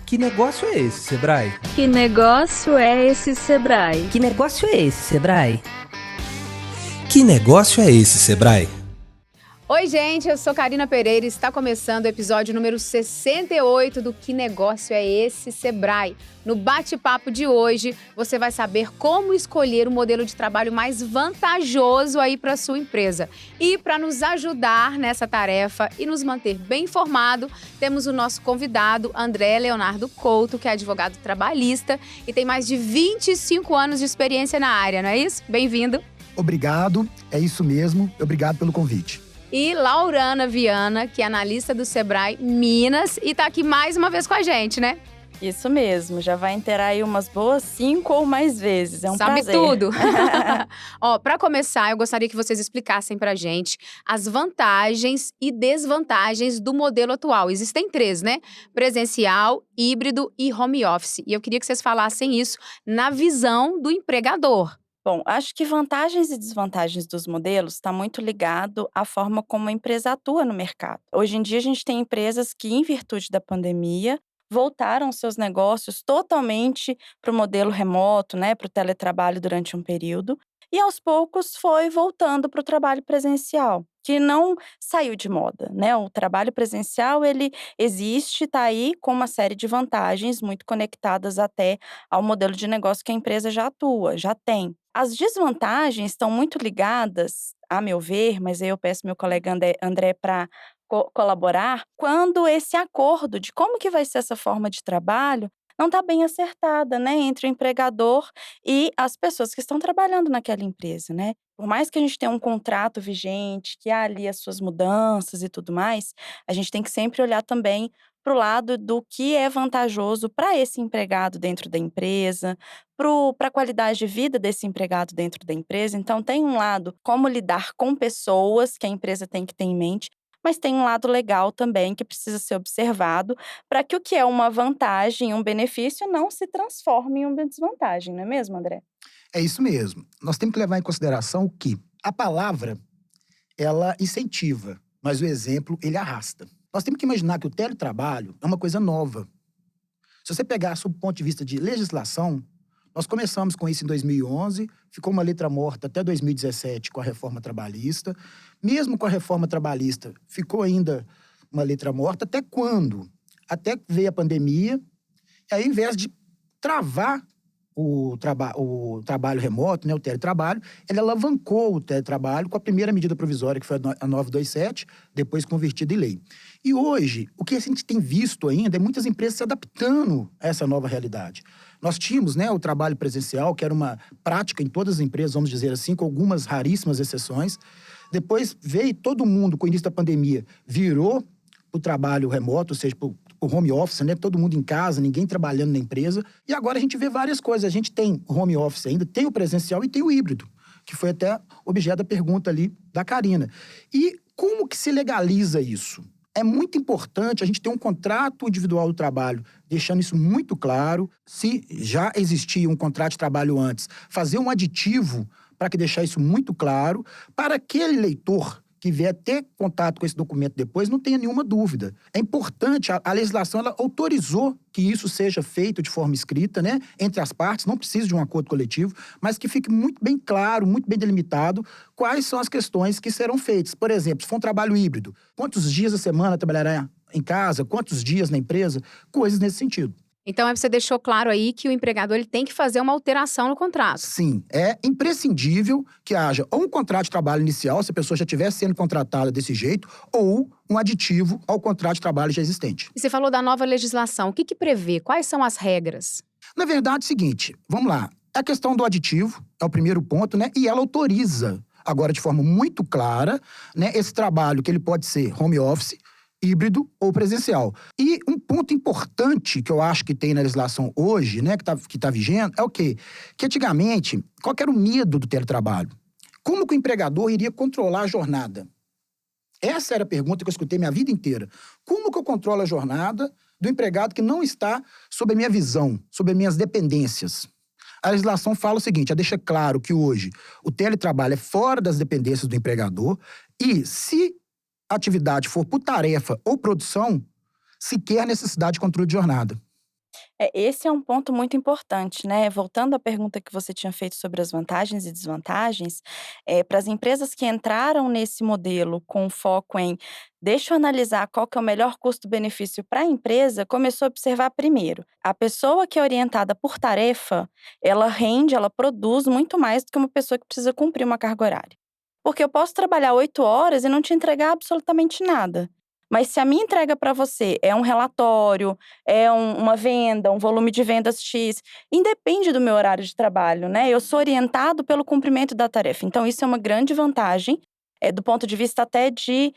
Que negócio é esse, Sebrae? Que negócio é esse, Sebrae? Que negócio é esse, Sebrae? Que negócio é esse, Sebrae? Oi, gente, eu sou Karina Pereira e está começando o episódio número 68 do Que Negócio é Esse, Sebrae. No bate-papo de hoje, você vai saber como escolher o modelo de trabalho mais vantajoso aí para a sua empresa. E para nos ajudar nessa tarefa e nos manter bem informado, temos o nosso convidado, André Leonardo Couto, que é advogado trabalhista e tem mais de 25 anos de experiência na área, não é isso? Bem-vindo. Obrigado, é isso mesmo. Obrigado pelo convite. E Laurana Viana, que é analista do Sebrae Minas e está aqui mais uma vez com a gente, né? Isso mesmo, já vai inteirar aí umas boas 5 ou mais vezes, é um prazer. Sabe tudo! Ó, para começar, eu gostaria que vocês explicassem pra gente as vantagens e desvantagens do modelo atual. Existem 3, né? Presencial, híbrido e home office. E eu queria que vocês falassem isso na visão do empregador. Bom, acho que vantagens e desvantagens dos modelos está muito ligado à forma como a empresa atua no mercado. Hoje em dia, a gente tem empresas que, em virtude da pandemia, voltaram seus negócios totalmente para o modelo remoto, né, para o teletrabalho durante um período, e aos poucos foi voltando para o trabalho presencial, que não saiu de moda, né? O trabalho presencial, ele existe, está aí com uma série de vantagens muito conectadas até ao modelo de negócio que a empresa já atua, já tem. As desvantagens estão muito ligadas, a meu ver, mas aí eu peço meu colega André para colaborar, quando esse acordo de como que vai ser essa forma de trabalho não está bem acertada, né, entre o empregador e as pessoas que estão trabalhando naquela empresa, né. Por mais que a gente tenha um contrato vigente, que há ali as suas mudanças e tudo mais, a gente tem que sempre olhar também para o lado do que é vantajoso para esse empregado dentro da empresa, para a qualidade de vida desse empregado dentro da empresa. Então tem um lado, como lidar com pessoas, que a empresa tem que ter em mente, mas tem um lado legal também que precisa ser observado para que o que é uma vantagem, um benefício, não se transforme em uma desvantagem, não é mesmo, André? É isso mesmo. Nós temos que levar em consideração que a palavra, ela incentiva, mas o exemplo, ele arrasta. Nós temos que imaginar que o teletrabalho é uma coisa nova. Se você pegar sob o ponto de vista de legislação, nós começamos com isso em 2011, ficou uma letra morta até 2017 com a reforma trabalhista. Mesmo com a reforma trabalhista, ficou ainda uma letra morta. Até quando? Até que veio a pandemia. E aí, ao invés de travar o trabalho remoto, né, o teletrabalho, ele alavancou o teletrabalho com a primeira medida provisória, que foi a 927, depois convertida em lei. E hoje, o que a gente tem visto ainda é muitas empresas se adaptando a essa nova realidade. Nós tínhamos, né, o trabalho presencial, que era uma prática em todas as empresas, vamos dizer assim, com algumas raríssimas exceções. Depois veio todo mundo, com o início da pandemia, virou o trabalho remoto, ou seja, o home office, né? Todo mundo em casa, ninguém trabalhando na empresa. E agora a gente vê várias coisas. A gente tem o home office ainda, tem o presencial e tem o híbrido, que foi até objeto da pergunta ali da Karina. E como que se legaliza isso? É muito importante a gente ter um contrato individual do trabalho, deixando isso muito claro. Se já existia um contrato de trabalho antes, fazer um aditivo para que deixar isso muito claro, para aquele leitor que vier ter contato com esse documento depois, não tenha nenhuma dúvida. É importante, a legislação ela autorizou que isso seja feito de forma escrita, né, entre as partes, não precisa de um acordo coletivo, mas que fique muito bem claro, muito bem delimitado quais são as questões que serão feitas. Por exemplo, se for um trabalho híbrido, quantos dias da semana trabalhará em casa, quantos dias na empresa, coisas nesse sentido. Então, você deixou claro aí que o empregador ele tem que fazer uma alteração no contrato. Sim, é imprescindível que haja ou um contrato de trabalho inicial, se a pessoa já estiver sendo contratada desse jeito, ou um aditivo ao contrato de trabalho já existente. E você falou da nova legislação. O que prevê? Quais são as regras? Na verdade, é o seguinte, vamos lá. A questão do aditivo é o primeiro ponto, né? E ela autoriza, agora de forma muito clara, né, esse trabalho que ele pode ser home office, híbrido ou presencial. E um ponto importante que eu acho que tem na legislação hoje, né, que tá vigente, é o quê? Que antigamente, qual que era o medo do teletrabalho? Como que o empregador iria controlar a jornada? Essa era a pergunta que eu escutei minha vida inteira. Como que eu controlo a jornada do empregado que não está sob a minha visão, sob as minhas dependências? A legislação fala o seguinte, ela deixa claro que hoje o teletrabalho é fora das dependências do empregador e se a atividade for por tarefa ou produção, sequer necessidade de controle de jornada. Esse é um ponto muito importante, né? Voltando à pergunta que você tinha feito sobre as vantagens e desvantagens, para as empresas que entraram nesse modelo com foco em deixa eu analisar qual que é o melhor custo-benefício para a empresa, começou a observar primeiro, a pessoa que é orientada por tarefa, ela rende, ela produz muito mais do que uma pessoa que precisa cumprir uma carga horária. Porque eu posso trabalhar 8 horas e não te entregar absolutamente nada. Mas se a minha entrega para você é um relatório, uma venda, um volume de vendas X, independe do meu horário de trabalho, né? Eu sou orientado pelo cumprimento da tarefa. Então, isso é uma grande vantagem, do ponto de vista até de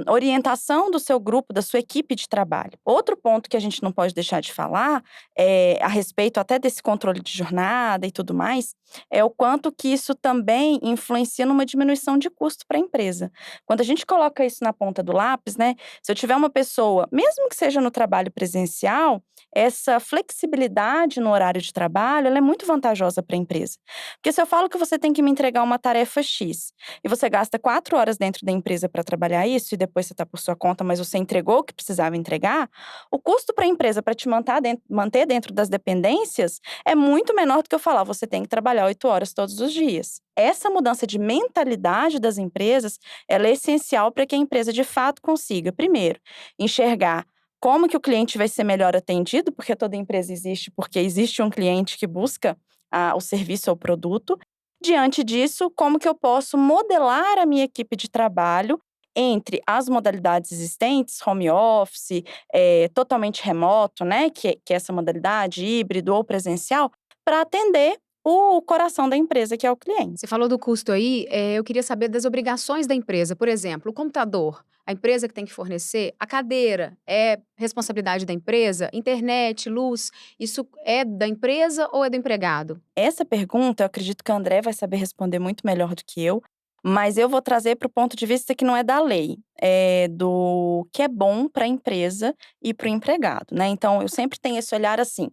orientação do seu grupo, da sua equipe de trabalho. Outro ponto que a gente não pode deixar de falar, a respeito até desse controle de jornada e tudo mais, é o quanto que isso também influencia numa diminuição de custo para a empresa. Quando a gente coloca isso na ponta do lápis, né? Se eu tiver uma pessoa, mesmo que seja no trabalho presencial, essa flexibilidade no horário de trabalho, ela é muito vantajosa para a empresa. Porque se eu falo que você tem que me entregar uma tarefa X e você gasta 4 horas dentro da empresa para trabalhar isso e depois você está por sua conta, mas você entregou o que precisava entregar, o custo para a empresa para te manter dentro das dependências é muito menor do que eu falar, você tem que trabalhar 8 horas todos os dias. Essa mudança de mentalidade das empresas, ela é essencial para que a empresa de fato consiga, primeiro, enxergar como que o cliente vai ser melhor atendido, porque toda empresa existe, porque existe um cliente que busca o serviço ou o produto. Diante disso, como que eu posso modelar a minha equipe de trabalho entre as modalidades existentes, home office, totalmente remoto, né, que é essa modalidade, híbrido ou presencial, para atender o coração da empresa, que é o cliente. Você falou do custo aí, eu queria saber das obrigações da empresa. Por exemplo, o computador, a empresa que tem que fornecer, a cadeira é responsabilidade da empresa, internet, luz, isso é da empresa ou é do empregado? Essa pergunta, eu acredito que o André vai saber responder muito melhor do que eu, mas eu vou trazer para o ponto de vista que não é da lei, é do que é bom para a empresa e para o empregado, né? Então, eu sempre tenho esse olhar assim.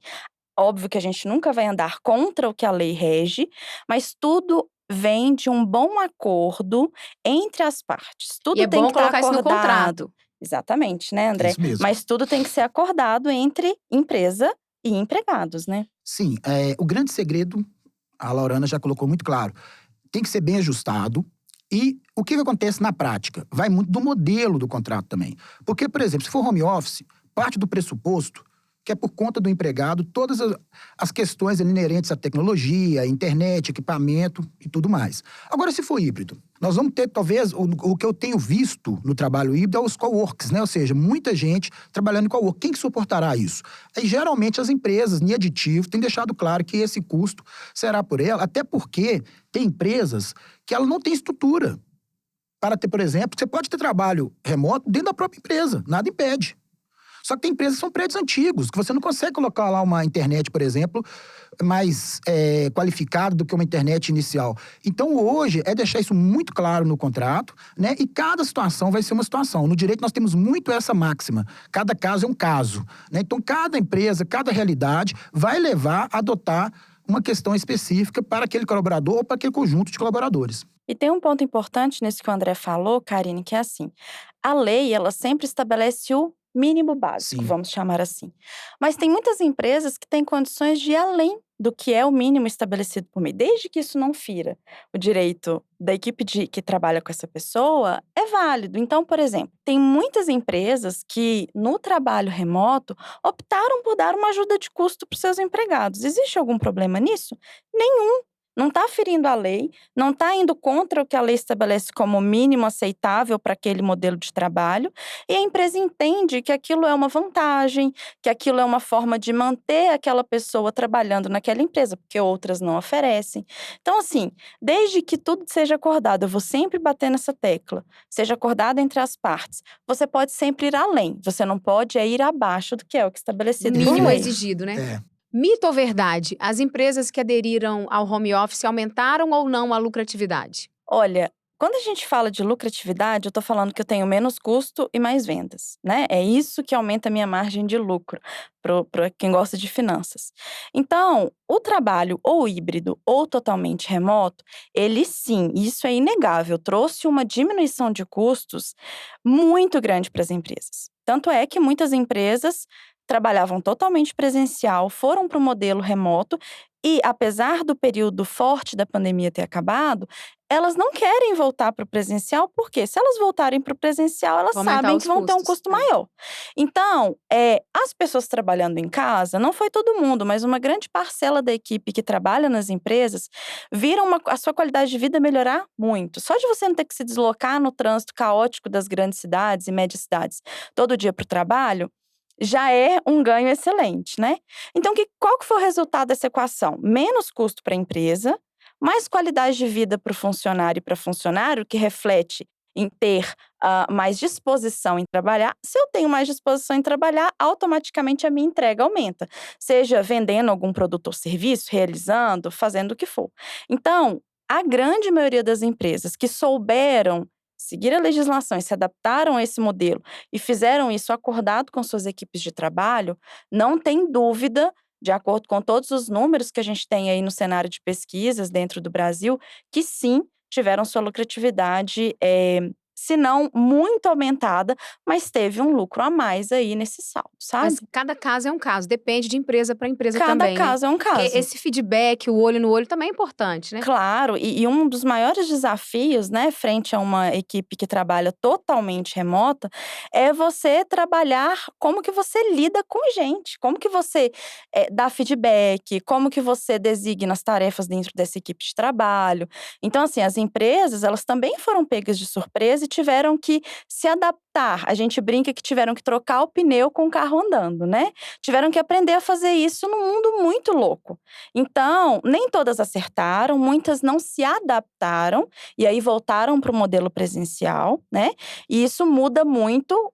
Óbvio que a gente nunca vai andar contra o que a lei rege, mas tudo vem de um bom acordo entre as partes. E é Tudo tem bom que estar colocar isso no acordado. contrato. Exatamente, né, É André? isso mesmo. Mas tudo tem que ser acordado entre empresa e empregados, né? Sim, o grande segredo, a Laurana já colocou muito claro, tem que ser bem ajustado. E o que acontece na prática? Vai muito do modelo do contrato também. Porque, por exemplo, se for home office, parte do pressuposto que é por conta do empregado todas as questões ali inerentes à tecnologia, internet, equipamento e tudo mais. Agora, se for híbrido, nós vamos ter, talvez, o que eu tenho visto no trabalho híbrido é os coworks, né? Ou seja, muita gente trabalhando em cowork. Quem que suportará isso? Aí, geralmente, as empresas, em aditivo, têm deixado claro que esse custo será por ela, até porque tem empresas que ela não tem estrutura para ter, por exemplo, você pode ter trabalho remoto dentro da própria empresa, nada impede. Só que tem empresas que são prédios antigos, que você não consegue colocar lá uma internet, por exemplo, mais qualificada do que uma internet inicial. Então, hoje, é deixar isso muito claro no contrato, né? E cada situação vai ser uma situação. No direito, nós temos muito essa máxima. Cada caso é um caso, né? Então, cada empresa, cada realidade vai levar a adotar uma questão específica para aquele colaborador ou para aquele conjunto de colaboradores. E tem um ponto importante nisso que o André falou, Karine, que é assim, a lei, ela sempre estabelece o mínimo básico, Sim. vamos chamar assim. Mas tem muitas empresas que têm condições de ir além do que é o mínimo estabelecido por lei, desde que isso não fira o direito da equipe que trabalha com essa pessoa, é válido. Então, por exemplo, tem muitas empresas que, no trabalho remoto, optaram por dar uma ajuda de custo para os seus empregados. Existe algum problema nisso? Nenhum. Não está ferindo a lei, não está indo contra o que a lei estabelece como mínimo aceitável para aquele modelo de trabalho, e a empresa entende que aquilo é uma vantagem, que aquilo é uma forma de manter aquela pessoa trabalhando naquela empresa, porque outras não oferecem. Então, assim, desde que tudo seja acordado, eu vou sempre bater nessa tecla, seja acordado entre as partes, você pode sempre ir além, você não pode ir abaixo do que é o que é estabelecido por Mínimo lei. exigido, né? É. Mito ou verdade? As empresas que aderiram ao home office aumentaram ou não a lucratividade? Olha, quando a gente fala de lucratividade, eu tô falando que eu tenho menos custo e mais vendas, né? É isso que aumenta a minha margem de lucro, para quem gosta de finanças. Então, o trabalho ou híbrido ou totalmente remoto, ele sim, isso é inegável, trouxe uma diminuição de custos muito grande para as empresas. Tanto é que muitas empresas trabalhavam totalmente presencial, foram para o modelo remoto e, apesar do período forte da pandemia ter acabado, elas não querem voltar para o presencial, porque se elas voltarem para o presencial, elas Vão aumentar sabem os que vão ter um custos. custo maior. Então, as pessoas trabalhando em casa, não foi todo mundo, mas uma grande parcela da equipe que trabalha nas empresas, viram a sua qualidade de vida melhorar muito. Só de você não ter que se deslocar no trânsito caótico das grandes cidades e médias cidades todo dia para o trabalho, já é um ganho excelente, né? Então, qual que foi o resultado dessa equação? Menos custo para a empresa, mais qualidade de vida para o funcionário e para funcionário, que reflete em ter mais disposição em trabalhar. Se eu tenho mais disposição em trabalhar, automaticamente a minha entrega aumenta. Seja vendendo algum produto ou serviço, realizando, fazendo o que for. Então, a grande maioria das empresas que souberam seguir a legislação e se adaptaram a esse modelo e fizeram isso acordado com suas equipes de trabalho, não tem dúvida, de acordo com todos os números que a gente tem aí no cenário de pesquisas dentro do Brasil, que sim, tiveram sua lucratividade, se não muito aumentada, mas teve um lucro a mais aí nesse saldo, sabe? Mas cada caso é um caso, depende de empresa para empresa Cada também, né? caso é um caso. Esse feedback, o olho no olho, também é importante, né? Claro, e um dos maiores desafios, né, frente a uma equipe que trabalha totalmente remota, é você trabalhar como que você lida com gente, como que você dá feedback, como que você designa as tarefas dentro dessa equipe de trabalho. Então, assim, as empresas, elas também foram pegas de surpresa e tiveram que se adaptar. A gente brinca que tiveram que trocar o pneu com o carro andando, né? Tiveram que aprender a fazer isso num mundo muito louco. Então, nem todas acertaram, muitas não se adaptaram e aí voltaram para o modelo presencial, né? E isso muda muito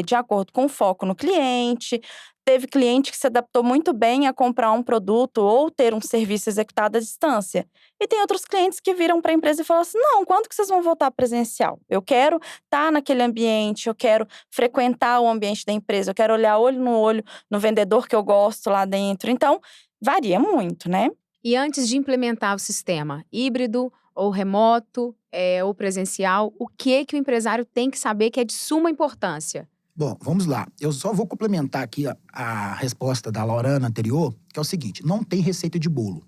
de acordo com o foco no cliente. Teve cliente que se adaptou muito bem a comprar um produto ou ter um serviço executado à distância. E tem outros clientes que viram para a empresa e falam assim: não, quando que vocês vão voltar presencial? Eu quero estar naquele ambiente, eu quero frequentar o ambiente da empresa, eu quero olhar olho no olho no vendedor que eu gosto lá dentro. Então, varia muito, né? E antes de implementar o sistema híbrido ou remoto ou presencial, o que o empresário tem que saber que é de suma importância? Bom, vamos lá. Eu só vou complementar aqui a resposta da Lorana anterior, que é o seguinte: não tem receita de bolo.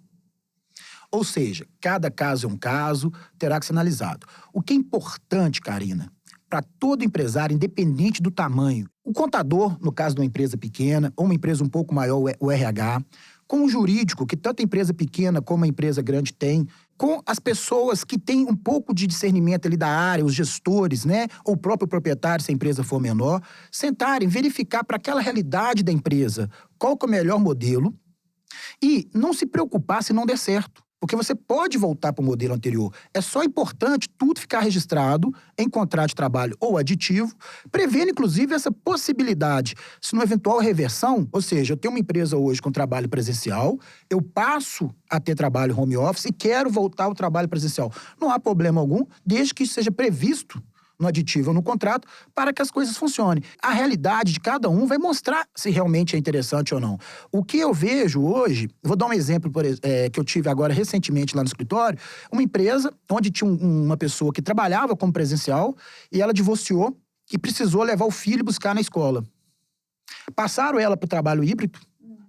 Ou seja, cada caso é um caso, terá que ser analisado. O que é importante, Karina, para todo empresário, independente do tamanho, o contador, no caso de uma empresa pequena, ou uma empresa um pouco maior, o RH, com o jurídico, que tanto a empresa pequena como a empresa grande tem, com as pessoas que têm um pouco de discernimento ali da área, os gestores, né? Ou o próprio proprietário, se a empresa for menor, sentarem, verificar para aquela realidade da empresa qual que é o melhor modelo e não se preocupar se não der certo. Porque você pode voltar para o modelo anterior. É só importante tudo ficar registrado em contrato de trabalho ou aditivo, prevendo, inclusive, essa possibilidade. Se numa eventual reversão, ou seja, eu tenho uma empresa hoje com trabalho presencial, eu passo a ter trabalho home office e quero voltar ao trabalho presencial. Não há problema algum, desde que isso seja previsto no aditivo ou no contrato, para que as coisas funcionem. A realidade de cada um vai mostrar se realmente é interessante ou não. O que eu vejo hoje, vou dar um exemplo que eu tive agora recentemente lá no escritório, uma empresa onde tinha uma pessoa que trabalhava como presencial e ela divorciou e precisou levar o filho buscar na escola. Passaram ela para o trabalho híbrido,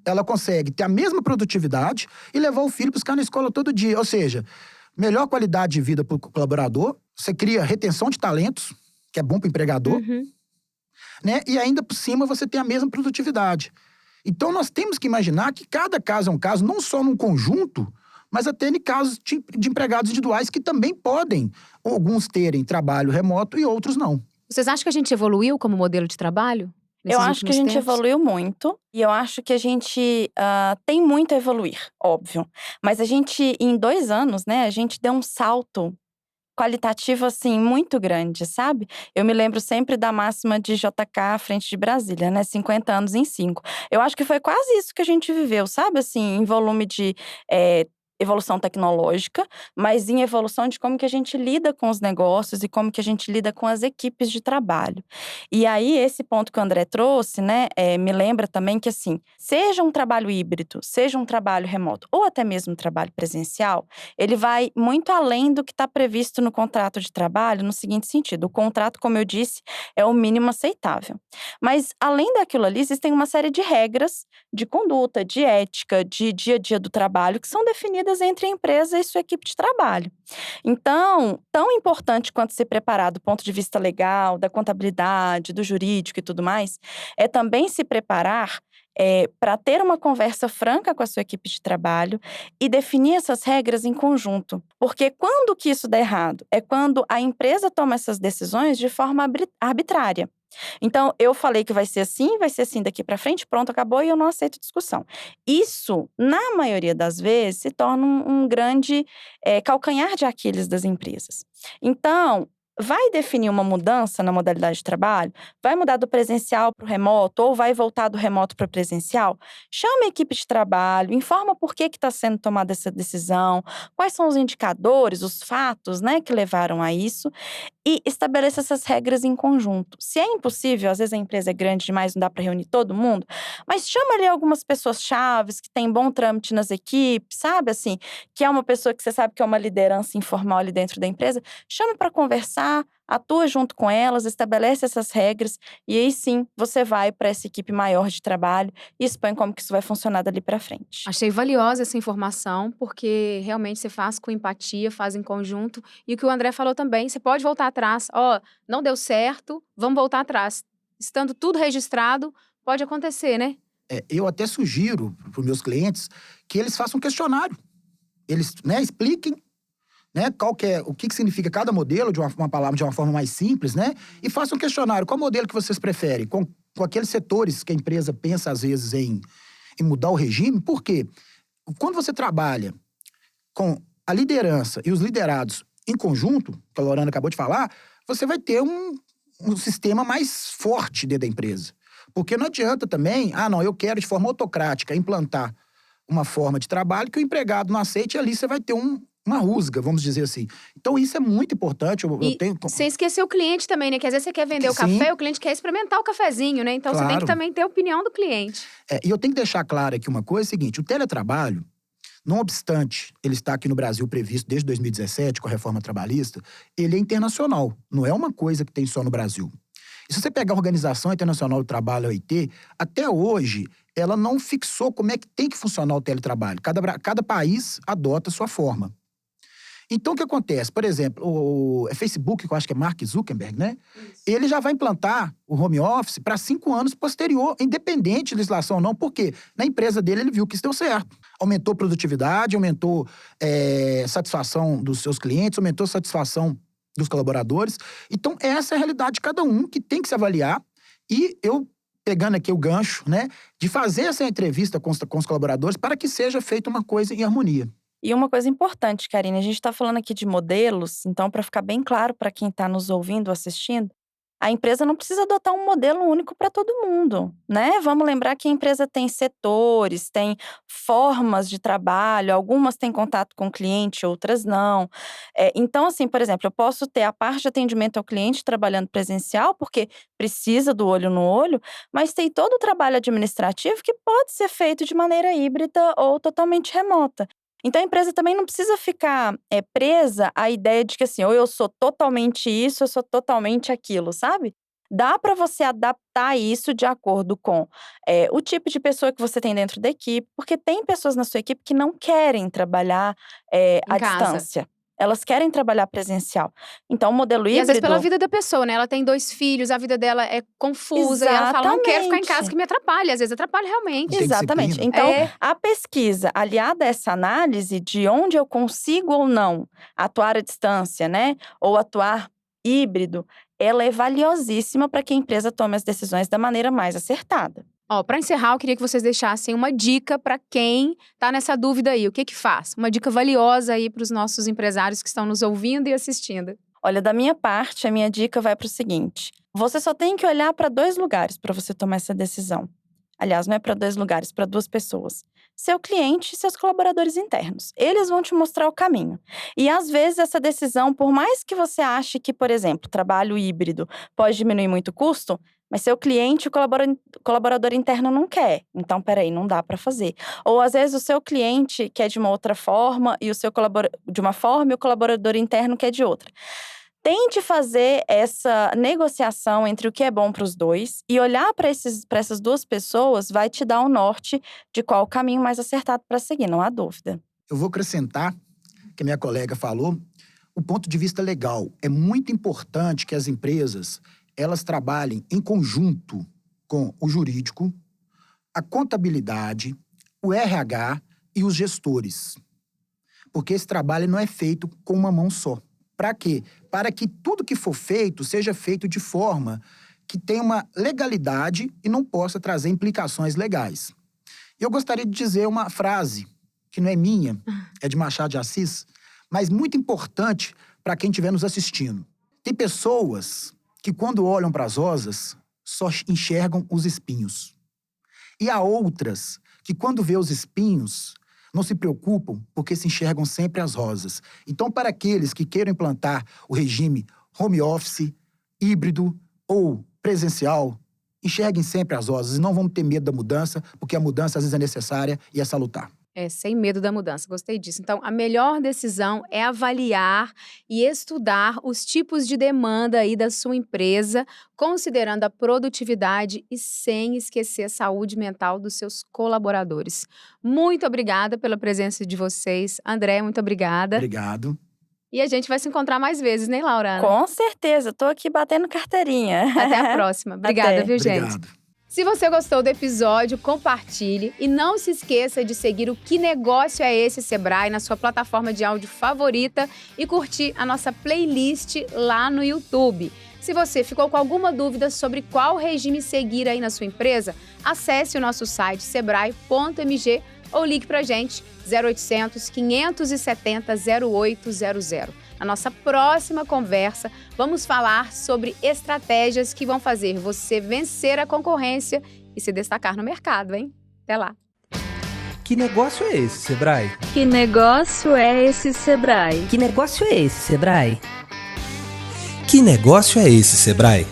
ela consegue ter a mesma produtividade e levar o filho buscar na escola todo dia. Ou seja, melhor qualidade de vida para o colaborador, você cria retenção de talentos, que é bom para o empregador, né? E ainda por cima você tem a mesma produtividade. Então nós temos que imaginar que cada caso é um caso, não só num conjunto, mas até em casos de empregados individuais que também podem, alguns terem trabalho remoto e outros não. Vocês acham que a gente evoluiu como modelo de trabalho? Eu acho que a gente tempos? evoluiu muito e eu acho que a gente tem muito a evoluir, óbvio. Mas a gente, em 2 anos, né, a gente deu um salto qualitativo, assim, muito grande, sabe? Eu me lembro sempre da máxima de JK à frente de Brasília, né? 50 anos em 5. Eu acho que foi quase isso que a gente viveu, sabe? Assim, em volume de evolução tecnológica, mas em evolução de como que a gente lida com os negócios e como que a gente lida com as equipes de trabalho. E aí, esse ponto que o André trouxe, né, me lembra também que, assim, seja um trabalho híbrido, seja um trabalho remoto ou até mesmo um trabalho presencial, ele vai muito além do que está previsto no contrato de trabalho, no seguinte sentido: o contrato, como eu disse, é o mínimo aceitável. Mas, além daquilo ali, existem uma série de regras de conduta, de ética, de dia a dia do trabalho, que são definidas entre a empresa e sua equipe de trabalho. Então, tão importante quanto se preparar do ponto de vista legal, da contabilidade, do jurídico e tudo mais, é também se preparar para ter uma conversa franca com a sua equipe de trabalho e definir essas regras em conjunto. Porque quando que isso dá errado? É quando a empresa toma essas decisões de forma arbitrária. Então, eu falei que vai ser assim daqui para frente, pronto, acabou e eu não aceito discussão. Isso, na maioria das vezes, se torna um grande calcanhar de Aquiles das empresas. Então, vai definir uma mudança na modalidade de trabalho? Vai mudar do presencial para o remoto ou vai voltar do remoto para o presencial? Chama a equipe de trabalho, informa por que está sendo tomada essa decisão, quais são os indicadores, os fatos, né, que levaram a isso, e estabeleça essas regras em conjunto. Se é impossível, às vezes a empresa é grande demais, não dá para reunir todo mundo, mas chama ali algumas pessoas chaves que têm bom trâmite nas equipes, sabe, assim, que é uma pessoa que você sabe que é uma liderança informal ali dentro da empresa, chama para conversar, atua junto com elas, estabelece essas regras e aí sim você vai para essa equipe maior de trabalho e expõe como que isso vai funcionar dali para frente. Achei valiosa essa informação, porque realmente você faz com empatia, faz em conjunto. E o que o André falou também, você pode voltar atrás. Ó, não deu certo, vamos voltar atrás. Estando tudo registrado, pode acontecer, né? Eu até sugiro para os meus clientes que eles façam um questionário. Eles, né, expliquem, né, o que significa cada modelo de uma palavra de uma forma mais simples, né? E façam um questionário. Qual modelo que vocês preferem? Com aqueles setores que a empresa pensa, às vezes, em mudar o regime. Por quê? Quando você trabalha com a liderança e os liderados em conjunto, que a Lorena acabou de falar, você vai ter um sistema mais forte dentro da empresa. Porque não adianta também, eu quero de forma autocrática implantar uma forma de trabalho que o empregado não aceite e ali você vai ter uma rusga, vamos dizer assim. Então, isso é muito importante. Sem esquecer o cliente também, né? Que às vezes você quer vender o café, o cliente quer experimentar o cafezinho, né? Então, Você tem que também ter a opinião do cliente. E eu tenho que deixar claro aqui uma coisa, é o seguinte: o teletrabalho, não obstante ele estar aqui no Brasil previsto desde 2017, com a reforma trabalhista, ele é internacional. Não é uma coisa que tem só no Brasil. E se você pegar a Organização Internacional do Trabalho, a OIT, até hoje, ela não fixou como é que tem que funcionar o teletrabalho. Cada país adota a sua forma. Então, o que acontece? Por exemplo, o Facebook, que eu acho que é Mark Zuckerberg, né? Isso. Ele já vai implantar o home office para 5 anos posterior, independente de legislação ou não, porque na empresa dele ele viu que isso deu certo. Aumentou produtividade, aumentou satisfação dos seus clientes, aumentou satisfação dos colaboradores. Então, essa é a realidade de cada um, que tem que se avaliar. E eu, pegando aqui o gancho, né, de fazer essa entrevista com os colaboradores para que seja feita uma coisa em harmonia. E uma coisa importante, Karine, a gente está falando aqui de modelos, então para ficar bem claro para quem está nos ouvindo ou assistindo, a empresa não precisa adotar um modelo único para todo mundo, né? Vamos lembrar que a empresa tem setores, tem formas de trabalho, algumas têm contato com o cliente, outras não. Então, assim, por exemplo, eu posso ter a parte de atendimento ao cliente trabalhando presencial, porque precisa do olho no olho, mas tem todo o trabalho administrativo que pode ser feito de maneira híbrida ou totalmente remota. Então, a empresa também não precisa ficar presa à ideia de que, assim, ou eu sou totalmente isso, eu sou totalmente aquilo, sabe? Dá para você adaptar isso de acordo com o tipo de pessoa que você tem dentro da equipe, porque tem pessoas na sua equipe que não querem trabalhar à distância. Elas querem trabalhar presencial. Então, o modelo híbrido... E às vezes pela vida da pessoa, né? Ela tem 2 filhos, a vida dela é confusa. Exatamente. E ela fala, não quero ficar em casa que me atrapalha. Às vezes atrapalha realmente. Exatamente. Então, a pesquisa aliada a essa análise de onde eu consigo ou não atuar à distância, né? Ou atuar híbrido, ela é valiosíssima para que a empresa tome as decisões da maneira mais acertada. Para encerrar, eu queria que vocês deixassem uma dica para quem tá nessa dúvida aí. O que faz? Uma dica valiosa aí para os nossos empresários que estão nos ouvindo e assistindo. Olha, da minha parte, a minha dica vai para o seguinte. Você só tem que olhar para 2 lugares para você tomar essa decisão. Aliás, não é para 2 lugares, para 2 pessoas. seu cliente e seus colaboradores internos. Eles vão te mostrar o caminho. E às vezes essa decisão, por mais que você ache que, por exemplo, trabalho híbrido pode diminuir muito o custo, mas seu cliente e o colaborador interno não quer. Então, peraí, não dá para fazer. Ou às vezes o seu cliente quer de uma outra forma e de uma forma e o colaborador interno quer de outra. Tente fazer essa negociação entre o que é bom para os dois e olhar para essas duas pessoas vai te dar um norte de qual o caminho mais acertado para seguir, não há dúvida. Eu vou acrescentar, que a minha colega falou, o ponto de vista legal. É muito importante que as empresas elas trabalhem em conjunto com o jurídico, a contabilidade, o RH e os gestores. Porque esse trabalho não é feito com uma mão só. Para quê? Para que tudo que for feito seja feito de forma que tenha uma legalidade e não possa trazer implicações legais. Eu gostaria de dizer uma frase, que não é minha, é de Machado de Assis, mas muito importante para quem estiver nos assistindo. Tem pessoas que quando olham para as rosas, só enxergam os espinhos. E há outras que quando vê os espinhos, não se preocupam porque se enxergam sempre as rosas. Então, para aqueles que queiram implantar o regime home office, híbrido ou presencial, enxerguem sempre as rosas e não vão ter medo da mudança, porque a mudança às vezes é necessária e é salutar. Sem medo da mudança, gostei disso. Então, a melhor decisão é avaliar e estudar os tipos de demanda aí da sua empresa, considerando a produtividade e sem esquecer a saúde mental dos seus colaboradores. Muito obrigada pela presença de vocês. André, muito obrigada. Obrigado. E a gente vai se encontrar mais vezes, né, Laura? Com certeza, tô aqui batendo carteirinha. Até a próxima. Obrigada, Até. Viu, gente? Obrigado. Se você gostou do episódio, compartilhe e não se esqueça de seguir o Que Negócio é Esse Sebrae na sua plataforma de áudio favorita e curtir a nossa playlist lá no YouTube. Se você ficou com alguma dúvida sobre qual regime seguir aí na sua empresa, acesse o nosso site sebrae.mg ou ligue pra gente 0800 570 0800. Na nossa próxima conversa, vamos falar sobre estratégias que vão fazer você vencer a concorrência e se destacar no mercado, hein? Até lá! Que negócio é esse, Sebrae? Que negócio é esse, Sebrae? Que negócio é esse, Sebrae? Que negócio é esse, Sebrae?